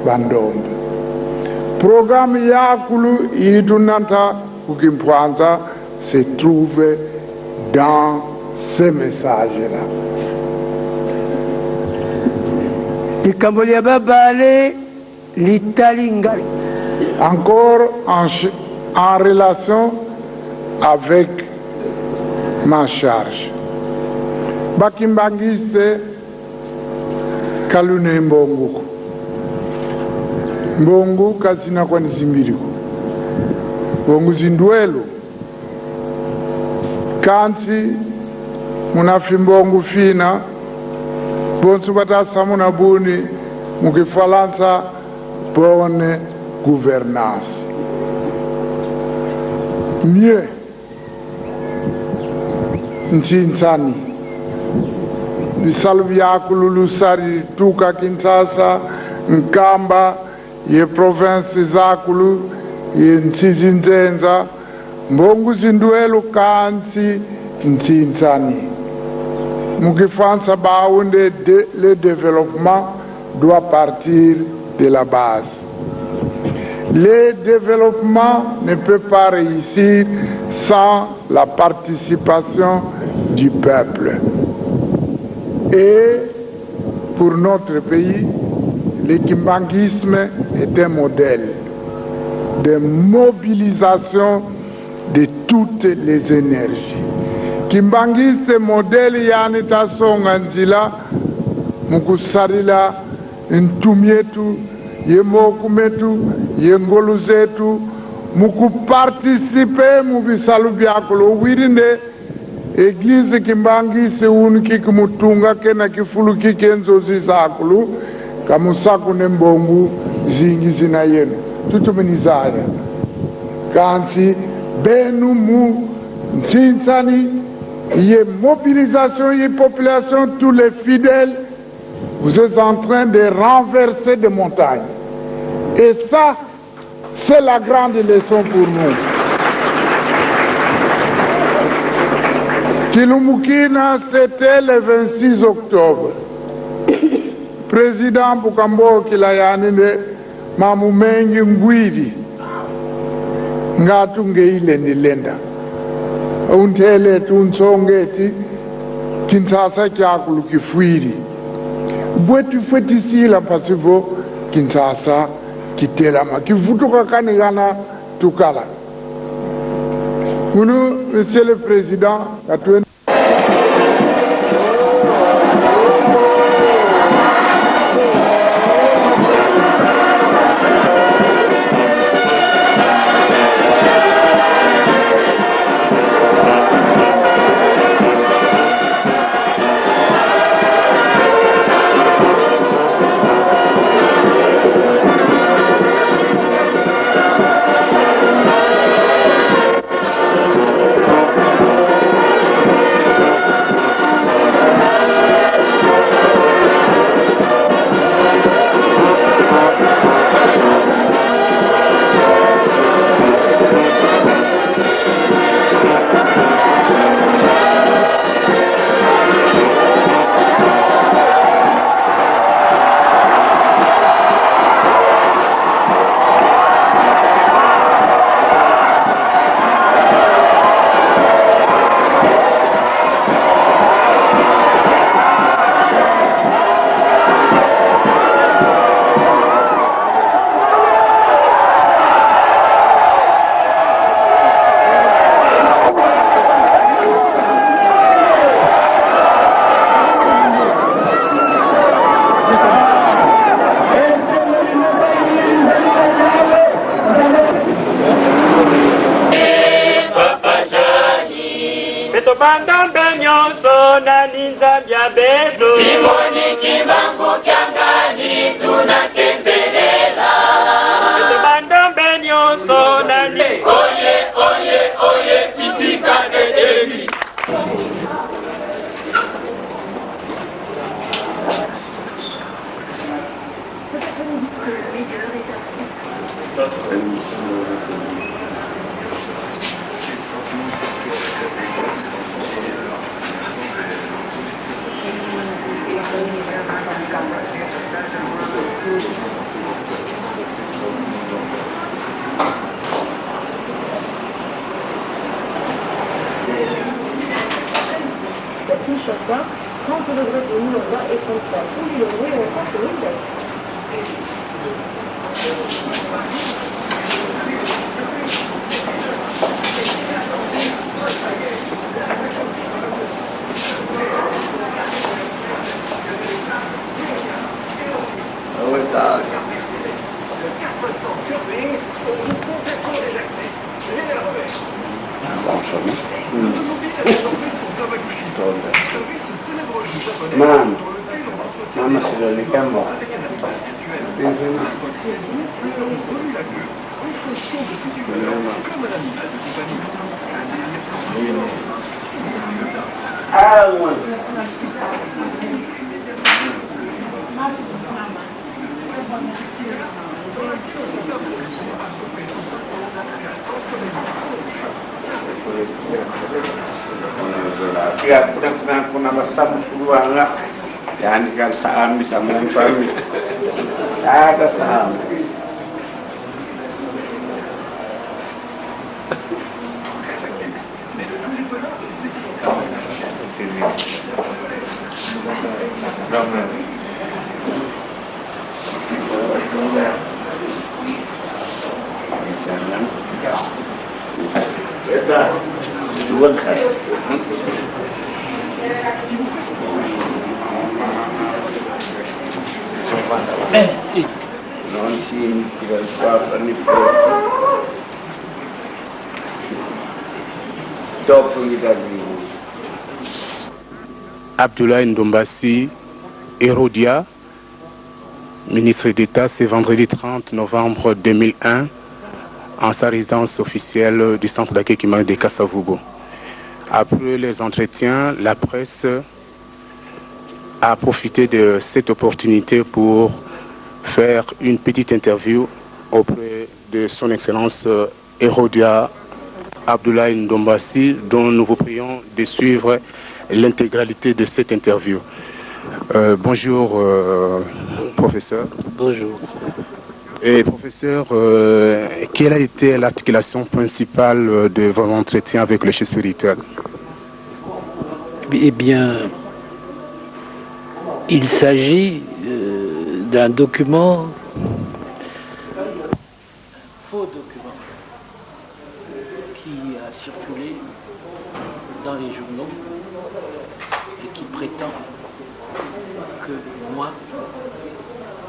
Bandombi. Programme Yakulu Idunanta Kukimpwanza se trouve dans ce message-là. Encore en relation avec ma charge. Bakimbangiste Kalune Mbongu. Mbongu kasina kwa nisimbiriku. Mbongu zinduelo. Kansi munafimbongu fina. Bonsu batasa munabuni mukifalansa bonne gouvernance. Mieux Nchinsani bisalu vyakulu lusari tuka Kinshasa Nkamba ye province zakulu ye Nchizinzenza mbongu zinduelu kansi Nchinsani mukifansa baunde le développement doit partir de la base. Le développement ne peut pas réussir sans la participation du peuple. Et pour notre pays, le kimbanguisme est un modèle de mobilisation de toutes les énergies. Kimbangiste modèle yanita songa nzila mukusarila ntumietu yemokumetu yengolu zetu mukuparticipe mubisalu byakolo wirinde Église Kimbangiste uniki kumutunga kena kifulu kikenzozi zakulu kamusaku nembongu zingi zina yenu tutuminizaya kansi benu mu Nchinsani Il y a mobilisation, il y a population, tous les fidèles, vous êtes en train de renverser des montagnes. Et ça, c'est la grande leçon pour nous. Kilumukina, c'était le 26 octobre. Président Bukambo Kilayanine, Mamumengi Ngwidi, Ngatungeile Nilenda. Untele tunsongeti, Kinsasa Kyakulu Kifwiri. Bwetu fwetisi la pasivo, Kinsasa Kitelama, Kifutuka Kanigana Tukala. Monsieur le Président, à tout. Simoni Kimbangu Kiangali tunatembelea. Oye, oye, oye, itika dedeli. Chacun, 30 degrés de Nova et 33. Tous les degrés, on va pas se Mama sudah nikah mau. Tiap pernah bersama suruh jangan dikasih saham bisa mengumpangi. Ada saham. Kita jual kan. Non si tidak apa ni pun. Top kita ni. Abdoulaye Ndombassi Hérodia, ministre d'État, c'est vendredi 30 novembre 2001, en sa résidence officielle du centre d'accueil de Kasavubo. Après les entretiens, la presse a profité de cette opportunité pour faire une petite interview auprès de son Excellence Herodia Abdoulaye Ndombassi, dont nous vous prions de suivre l'intégralité de cette interview. Bonjour, professeur. Bonjour. Et professeur, quelle a été l'articulation principale de votre entretien avec le chef spirituel? Eh bien, il s'agit d'un document, faux document, qui a circulé dans les journaux et qui prétend que moi,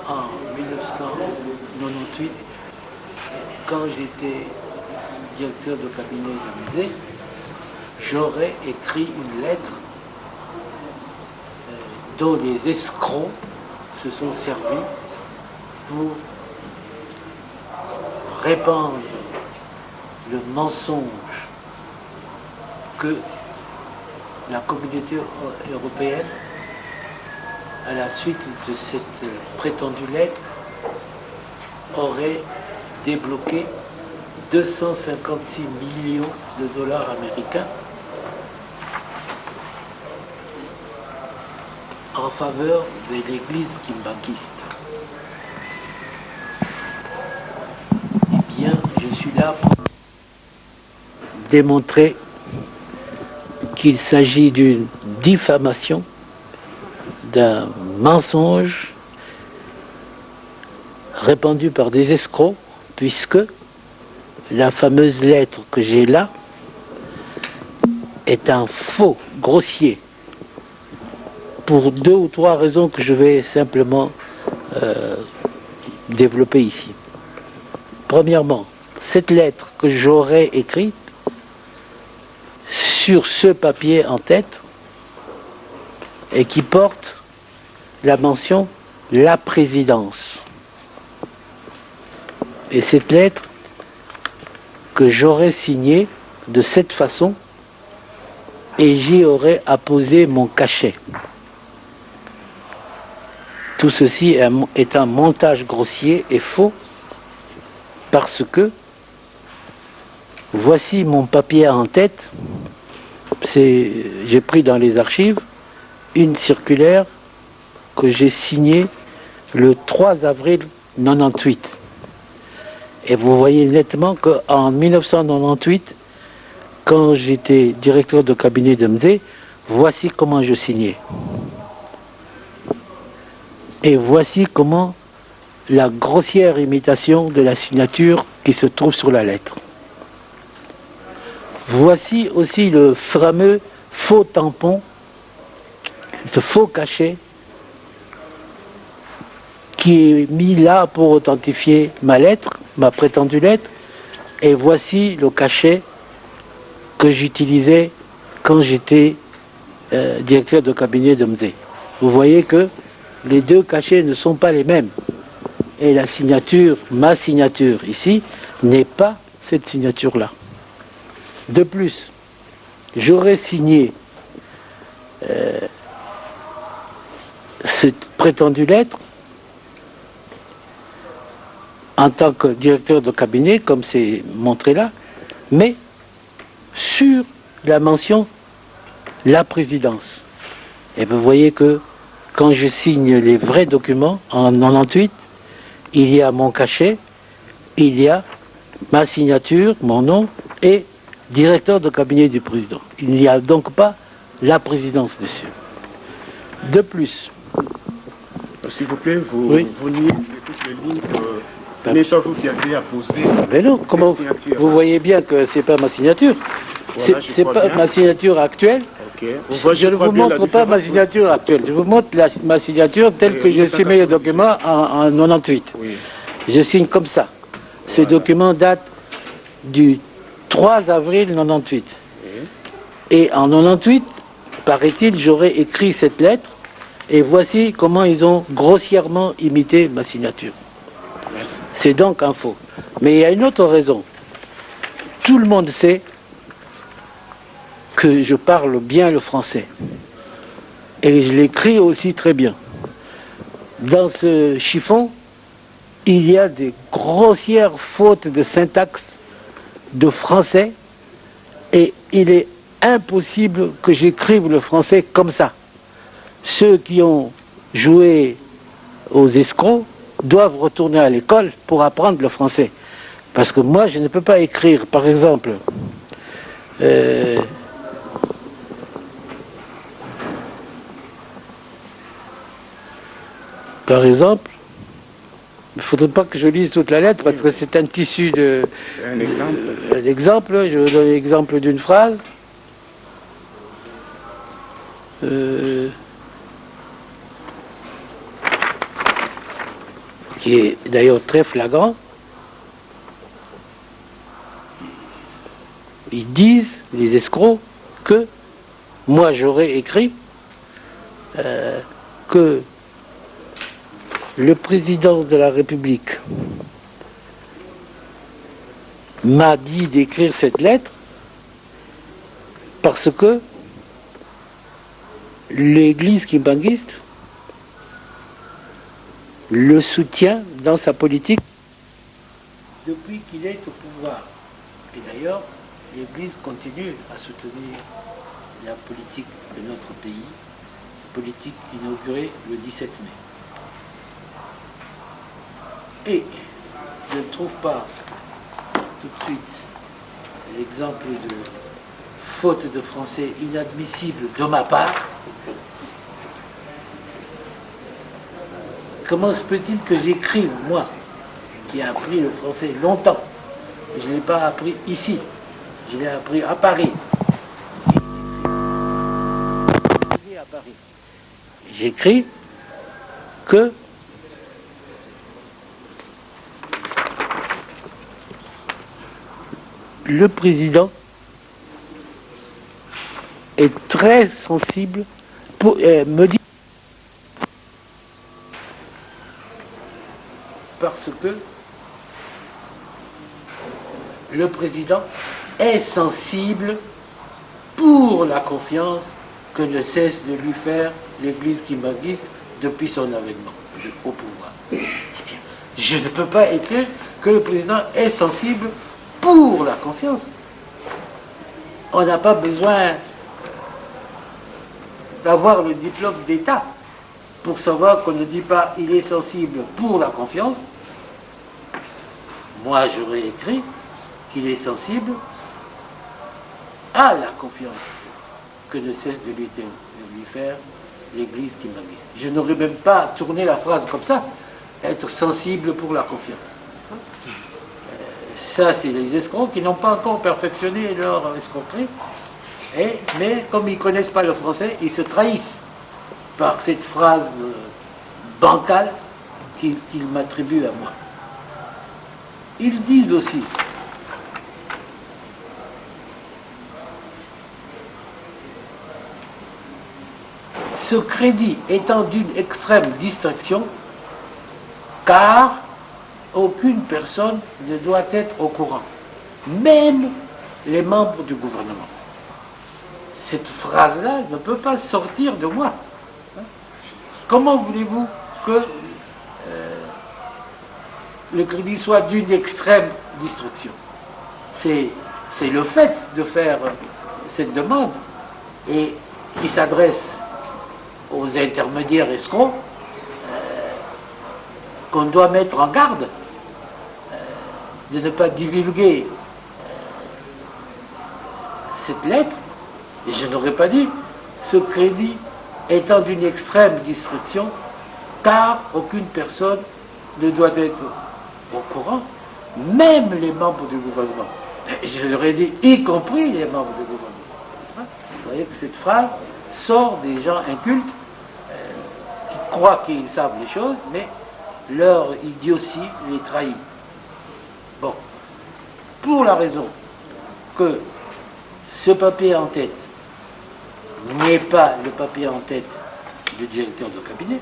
en 1998, quand j'étais directeur de cabinet de musée, j'aurais écrit une lettre dont les escrocs se sont servis pour répandre le mensonge que la communauté européenne, à la suite de cette prétendue lettre, aurait débloqué 256 millions de dollars américains en faveur de l'église kimbanguiste. Eh bien, je suis là pour démontrer qu'il s'agit d'une diffamation, d'un mensonge répandu par des escrocs, puisque la fameuse lettre que j'ai là est un faux grossier, pour 2 ou 3 raisons que je vais simplement développer ici. Premièrement, cette lettre que j'aurais écrite sur ce papier en tête et qui porte la mention « La présidence ». Et cette lettre que j'aurais signée de cette façon et j'y aurais apposé mon cachet. Tout ceci est un montage grossier et faux parce que voici mon papier en tête. J'ai pris dans les archives une circulaire que j'ai signée le 3 avril 98. Et vous voyez nettement qu'en 1998, quand j'étais directeur de cabinet de Mzé, voici comment je signais. Et voici comment la grossière imitation de la signature qui se trouve sur la lettre. Voici aussi le fameux faux tampon, ce faux cachet qui est mis là pour authentifier ma lettre, ma prétendue lettre. Et voici le cachet que j'utilisais quand j'étais directeur de cabinet de Mzé. Vous voyez que les 2 cachets ne sont pas les mêmes. Et la signature, ma signature ici, n'est pas cette signature-là. De plus, j'aurais signé cette prétendue lettre en tant que directeur de cabinet, comme c'est montré là, mais sur la mention « la présidence ». Et vous voyez que quand je signe les vrais documents, en 98, il y a mon cachet, il y a ma signature, mon nom, et directeur de cabinet du président. Il n'y a donc pas la présidence dessus. De plus... S'il vous plaît, vous niez toutes les lignes que ce n'est pas vous qui avez apposé. Mais non, comment vous voyez bien que c'est pas ma signature. Voilà, c'est pas ma signature actuelle. Okay. Je ne vous montre pas ma signature actuelle. Je vous montre ma signature telle que j'ai signé le document en 98. Oui. Je signe comme ça. Ce document date du 3 avril 98. Oui. Et en 98, paraît-il, j'aurais écrit cette lettre. Et voici comment ils ont grossièrement imité ma signature. C'est donc un faux. Mais il y a une autre raison. Tout le monde sait que je parle bien le français. Et je l'écris aussi très bien. Dans ce chiffon, il y a des grossières fautes de syntaxe de français et il est impossible que j'écrive le français comme ça. Ceux qui ont joué aux escrocs doivent retourner à l'école pour apprendre le français. Parce que moi, je ne peux pas écrire, par exemple, il ne faudrait pas que je lise toute la lettre parce que c'est un tissu de... Un exemple. Un exemple, je vous donne l'exemple d'une phrase. Qui est d'ailleurs très flagrant. Ils disent, les escrocs, que moi j'aurais écrit que le président de la République m'a dit d'écrire cette lettre parce que l'Église kimbanguiste le soutient dans sa politique depuis qu'il est au pouvoir. Et d'ailleurs, l'Église continue à soutenir la politique de notre pays, politique inaugurée le 17 mai. Et je ne trouve pas tout de suite l'exemple de faute de français inadmissible de ma part. Comment se peut-il que j'écrive, moi, qui ai appris le français longtemps, je ne l'ai pas appris ici, je l'ai appris à Paris. J'écris que le président est très sensible pour me dire parce que le président est sensible pour la confiance que ne cesse de lui faire l'Église kimbanguiste depuis son avènement au pouvoir. Je ne peux pas écrire que le président est sensible pour la confiance. On n'a pas besoin d'avoir le diplôme d'État pour savoir qu'on ne dit pas il est sensible pour la confiance. Moi, j'aurais écrit qu'il est sensible à la confiance que ne cesse de lui faire l'Église kimbanguiste. Je n'aurais même pas tourné la phrase comme ça, être sensible pour la confiance. Ça, c'est les escrocs qui n'ont pas encore perfectionné leur escroquerie, mais comme ils ne connaissent pas le français, ils se trahissent par cette phrase bancale qu'ils m'attribuent à moi. Ils disent aussi ce crédit étant d'une extrême distraction, car aucune personne ne doit être au courant, même les membres du gouvernement. Cette phrase-là ne peut pas sortir de moi. Comment voulez-vous que le crédit soit d'une extrême distraction? C'est le fait de faire cette demande et qui s'adresse aux intermédiaires escrocs qu'on doit mettre en garde de ne pas divulguer cette lettre. Et je n'aurais pas dit ce crédit étant d'une extrême distraction, car aucune personne ne doit être au courant, même les membres du gouvernement. Je leur ai dit, y compris les membres du gouvernement. Vous voyez que cette phrase sort des gens incultes qui croient qu'ils savent les choses, mais leur idiotie les trahit. Bon, pour la raison que ce papier en tête n'est pas le papier en tête du directeur de cabinet,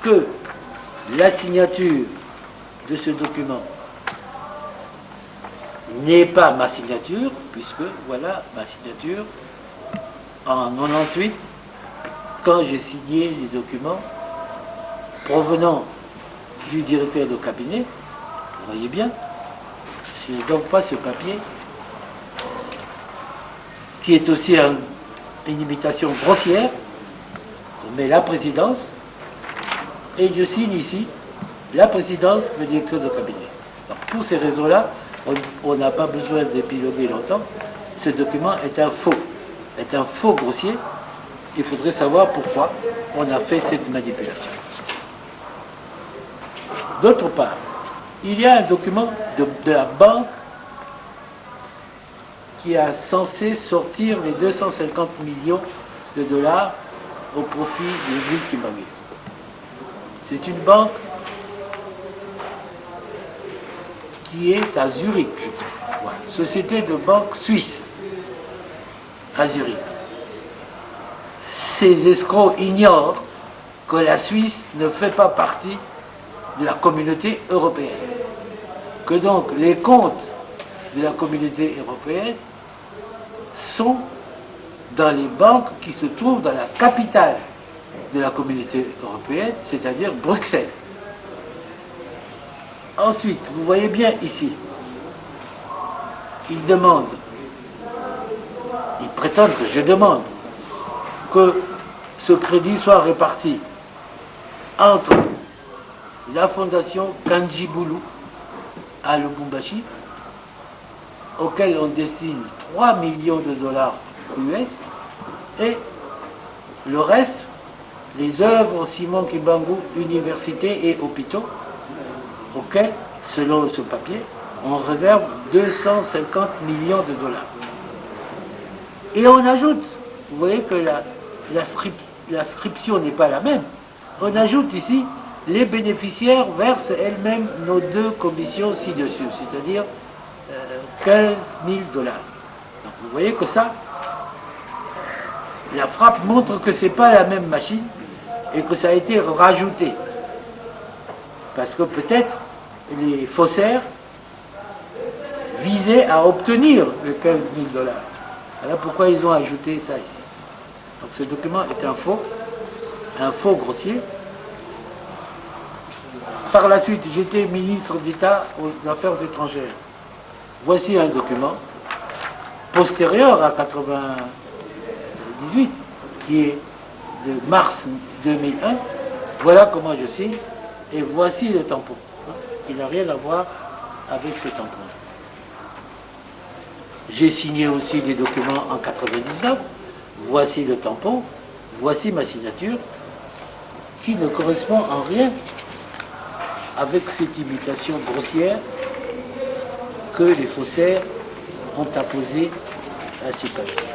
que la signature de ce document n'est pas ma signature, puisque voilà ma signature en 98, quand j'ai signé les documents provenant du directeur de cabinet. Vous voyez bien, ce n'est donc pas ce papier qui est aussi une imitation grossière. On met la présidence et je signe ici la présidence du directeur de cabinet. Donc, pour ces raisons-là, on n'a pas besoin d'épiloguer longtemps. Ce document est un faux grossier. Il faudrait savoir pourquoi on a fait cette manipulation. D'autre part, il y a un document de la banque qui a censé sortir les 250 millions de dollars au profit de l'église Kimbanguiste. C'est une banque qui est à Zurich, voilà. Société de banque suisse à Zurich. Ces escrocs ignorent que la Suisse ne fait pas partie de la communauté européenne. Que donc les comptes de la communauté européenne sont dans les banques qui se trouvent dans la capitale de la communauté européenne, c'est-à-dire Bruxelles. Ensuite, vous voyez bien ici, ils prétendent que je demande que ce crédit soit réparti entre la fondation Kanjiboulou à Lubumbashi, auquel on destine 3 millions de dollars US, et le reste, les œuvres Simon Kimbangu, universités et hôpitaux, auxquels, selon ce papier, on réserve 250 millions de dollars. Et on ajoute, vous voyez que l'inscription n'est pas la même, on ajoute ici, les bénéficiaires versent elles-mêmes nos 2 commissions ci-dessus, c'est-à-dire 15 000 dollars. Donc vous voyez que ça, la frappe montre que ce n'est pas la même machine et que ça a été rajouté. Parce que peut-être les faussaires visaient à obtenir les 15 000 dollars. Voilà pourquoi ils ont ajouté ça ici. Donc ce document est un faux grossier. Par la suite, j'étais ministre d'État aux Affaires étrangères. Voici un document postérieur à 1998, qui est de mars 2001. Voilà comment je signe, et voici le tampon. Il n'a rien à voir avec ce tampon. J'ai signé aussi des documents en 1999. Voici le tampon, voici ma signature, qui ne correspond en rien avec cette imitation grossière que les faussaires ont apposée à ce papier.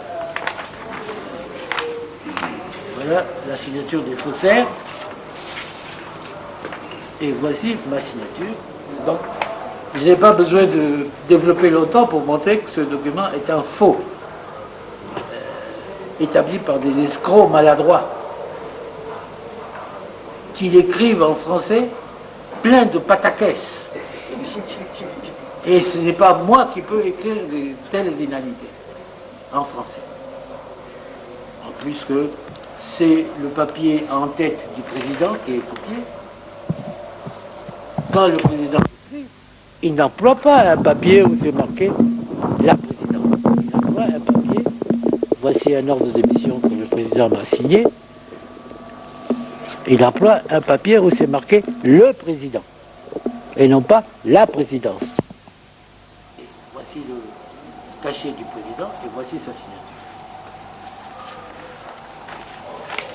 Voilà la signature des faussaires. Et voici ma signature. Donc, je n'ai pas besoin de développer longtemps pour montrer que ce document est un faux, établi par des escrocs maladroits, qui l'écrivent en français plein de pataquès. Et ce n'est pas moi qui peux écrire de telles inanités en français. En plus que c'est le papier en tête du président qui est copié. Quand le président écrit, il n'emploie pas un papier où c'est marqué la présidence. Il emploie un papier. Voici un ordre de mission que le président m'a signé. Il emploie un papier où c'est marqué le président et non pas la présidence. Et voici le cachet du président et voici sa signature.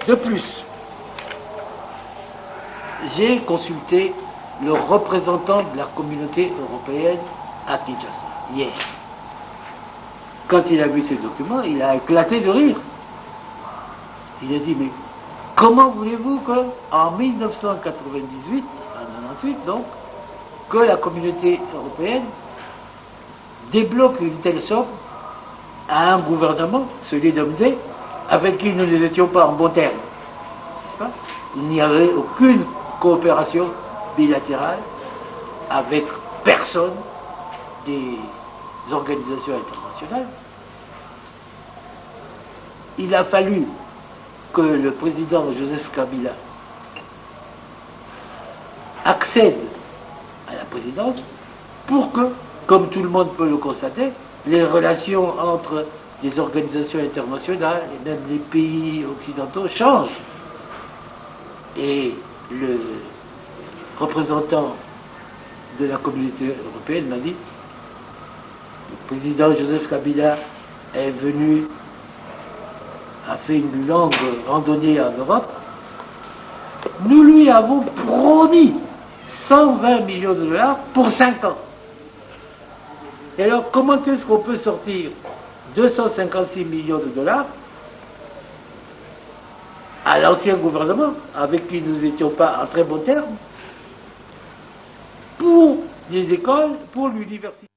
De plus, j'ai consulté le représentant de la communauté européenne à Kinshasa hier. Quand il a vu ces documents, il a éclaté de rire. Il a dit, mais comment voulez-vous qu'en 1998, en 98 donc, que la communauté européenne débloque une telle somme à un gouvernement, celui d'Omzé, avec qui nous n'étions pas en bon terme. Il n'y avait aucune coopération bilatérale avec personne des organisations internationales, il a fallu que le président Joseph Kabila accède à la présidence pour que, comme tout le monde peut le constater, les relations entre les organisations internationales et même les pays occidentaux changent. Et le représentant de la communauté européenne m'a dit, le président Joseph Kabila est venu, a fait une longue randonnée en Europe. Nous lui avons promis 120 millions de dollars pour 5 ans. Et alors, comment est-ce qu'on peut sortir 256 millions de dollars à l'ancien gouvernement, avec qui nous n'étions pas en très bon terme, pour les écoles, pour l'université?